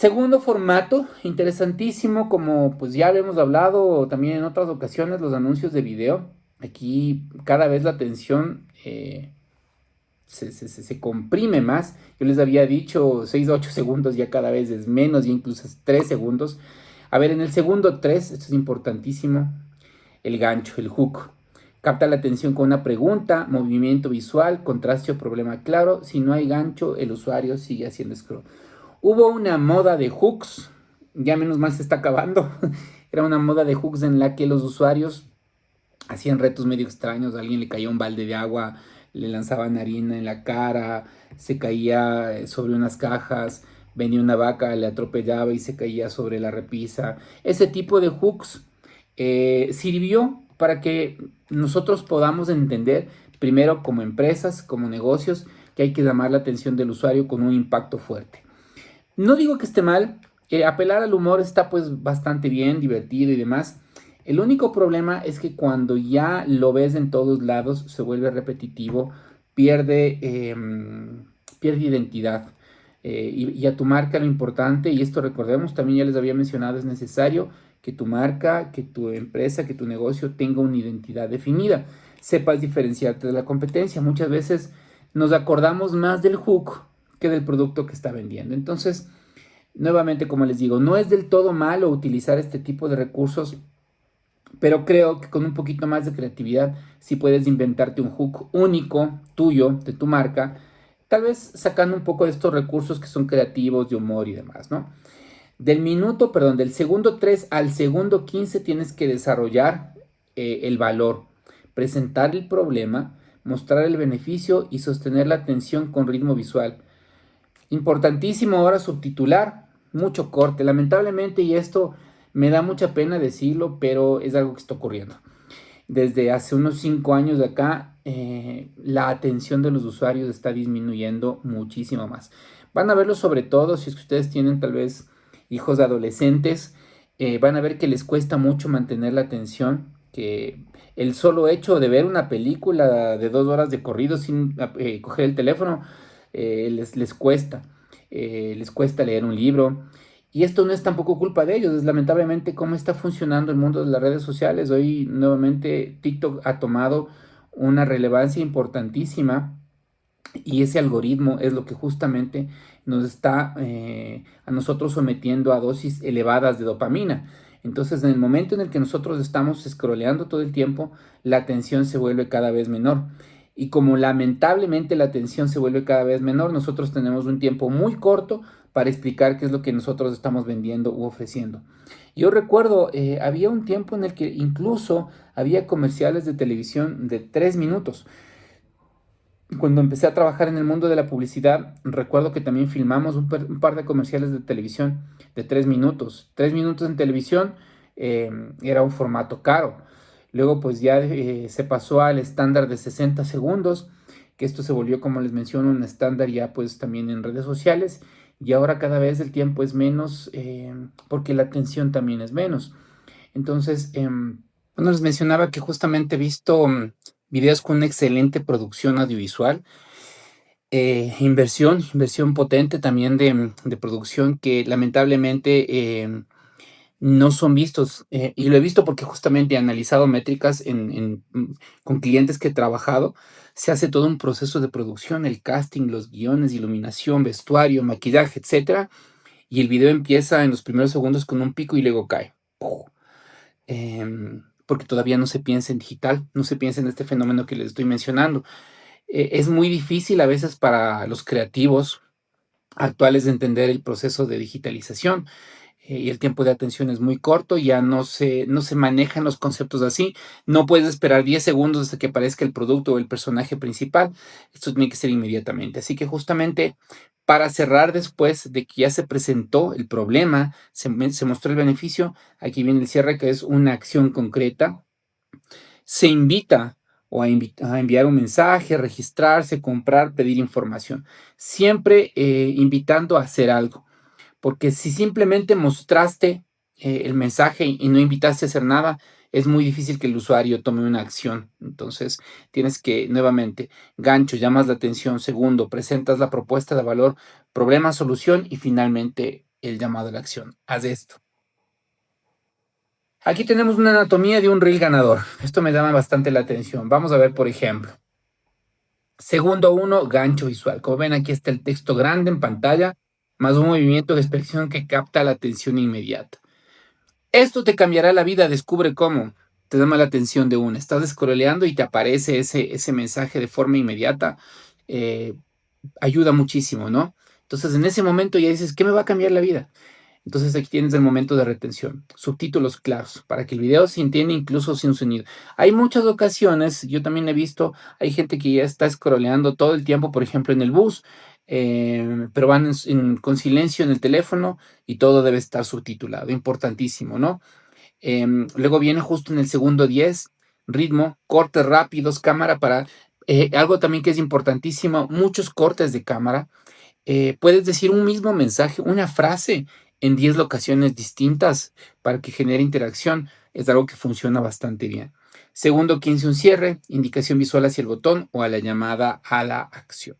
Segundo formato, interesantísimo, como pues ya habíamos hablado también en otras ocasiones, los anuncios de video. Aquí cada vez la atención se comprime más. Yo les había dicho 6 a 8 segundos, ya cada vez es menos, ya incluso es 3 segundos. A ver, en el segundo 3, esto es importantísimo, el gancho, el hook. Capta la atención con una pregunta, movimiento visual, contraste o problema claro. Si no hay gancho, el usuario sigue haciendo scroll. Hubo una moda de hooks, ya menos mal se está acabando. Era una moda de hooks en la que los usuarios hacían retos medio extraños. A alguien le caía un balde de agua, le lanzaban harina en la cara, se caía sobre unas cajas, venía una vaca, le atropellaba y se caía sobre la repisa. Ese tipo de hooks sirvió para que nosotros podamos entender, primero como empresas, como negocios, que hay que llamar la atención del usuario con un impacto fuerte. No digo que esté mal, apelar al humor está pues bastante bien, divertido y demás. El único problema es que cuando ya lo ves en todos lados se vuelve repetitivo, pierde, pierde identidad. Y a tu marca lo importante, y esto recordemos, también ya les había mencionado, es necesario que tu marca, que tu empresa, que tu negocio tenga una identidad definida. Sepas diferenciarte de la competencia. Muchas veces nos acordamos más del hook que del producto que está vendiendo. Entonces, nuevamente, como les digo, no es del todo malo utilizar este tipo de recursos, pero creo que con un poquito más de creatividad, si puedes inventarte un hook único, tuyo, de tu marca, tal vez sacando un poco de estos recursos que son creativos, de humor y demás, ¿no? Del segundo 3 al segundo 15 tienes que desarrollar el valor, presentar el problema, mostrar el beneficio y sostener la atención con ritmo visual. Importantísimo ahora subtitular, mucho corte, lamentablemente, y esto me da mucha pena decirlo, pero es algo que está ocurriendo. Desde hace unos 5 años de acá, la atención de los usuarios está disminuyendo muchísimo más. Van a verlo sobre todo si es que ustedes tienen tal vez hijos adolescentes, van a ver que les cuesta mucho mantener la atención, que el solo hecho de ver una película de 2 horas de corrido sin coger el teléfono, les cuesta leer un libro. Y esto no es tampoco culpa de ellos, es lamentablemente cómo está funcionando el mundo de las redes sociales. Hoy nuevamente TikTok ha tomado una relevancia importantísima y ese algoritmo es lo que justamente nos está a nosotros sometiendo a dosis elevadas de dopamina. Entonces, en el momento en el que nosotros estamos scrolleando todo el tiempo, la atención se vuelve cada vez menor. Y como lamentablemente la atención se vuelve cada vez menor, nosotros tenemos un tiempo muy corto para explicar qué es lo que nosotros estamos vendiendo u ofreciendo. Yo recuerdo, había un tiempo en el que incluso había comerciales de televisión de 3 minutos. Cuando empecé a trabajar en el mundo de la publicidad, recuerdo que también filmamos un par de comerciales de televisión de 3 minutos. 3 minutos en televisión era un formato caro. Luego pues ya se pasó al estándar de 60 segundos, que esto se volvió, como les menciono, un estándar ya pues también en redes sociales. Y ahora cada vez el tiempo es menos porque la atención también es menos. Entonces, bueno, les mencionaba que justamente he visto videos con una excelente producción audiovisual, inversión potente también de producción que lamentablemente no son vistos. Y lo he visto porque justamente he analizado métricas con clientes que he trabajado. Se hace todo un proceso de producción, el casting, los guiones, iluminación, vestuario, maquillaje, etcétera. Y el video empieza en los primeros segundos con un pico y luego cae. ¡Puf! Porque todavía no se piensa en digital, no se piensa en este fenómeno que les estoy mencionando. Es muy difícil a veces para los creativos actuales de entender el proceso de digitalización y el tiempo de atención es muy corto, ya no se manejan los conceptos así, no puedes esperar 10 segundos hasta que aparezca el producto o el personaje principal, esto tiene que ser inmediatamente. Así que justamente para cerrar después de que ya se presentó el problema, se mostró el beneficio, aquí viene el cierre que es una acción concreta, se invita o a enviar un mensaje, registrarse, comprar, pedir información, siempre invitando a hacer algo. Porque si simplemente mostraste el mensaje y no invitaste a hacer nada, es muy difícil que el usuario tome una acción. Entonces, tienes que, nuevamente, gancho, llamas la atención. Segundo, presentas la propuesta de valor, problema, solución y finalmente el llamado a la acción. Haz esto. Aquí tenemos una anatomía de un reel ganador. Esto me llama bastante la atención. Vamos a ver, por ejemplo. Segundo uno, gancho visual. Como ven, aquí está el texto grande en pantalla, más un movimiento de expresión que capta la atención inmediata. Esto te cambiará la vida. Descubre cómo. Te llama la atención de una. Estás scrolleando y te aparece ese mensaje de forma inmediata. Eh, Ayuda muchísimo, ¿no? Entonces, en ese momento ya dices, ¿qué me va a cambiar la vida? Entonces aquí tienes el momento de retención, subtítulos claros, para que el video se entienda incluso sin sonido. Hay muchas ocasiones, yo también he visto, hay gente que ya está scrolleando todo el tiempo, por ejemplo, en el bus, pero van con silencio en el teléfono y todo debe estar subtitulado, importantísimo, ¿no? Luego viene justo en el segundo 10, ritmo, cortes rápidos, cámara para... algo también que es importantísimo, muchos cortes de cámara. Puedes decir un mismo mensaje, una frase en 10 locaciones distintas para que genere interacción. Es algo que funciona bastante bien. Segundo 15, un cierre, indicación visual hacia el botón o a la llamada a la acción.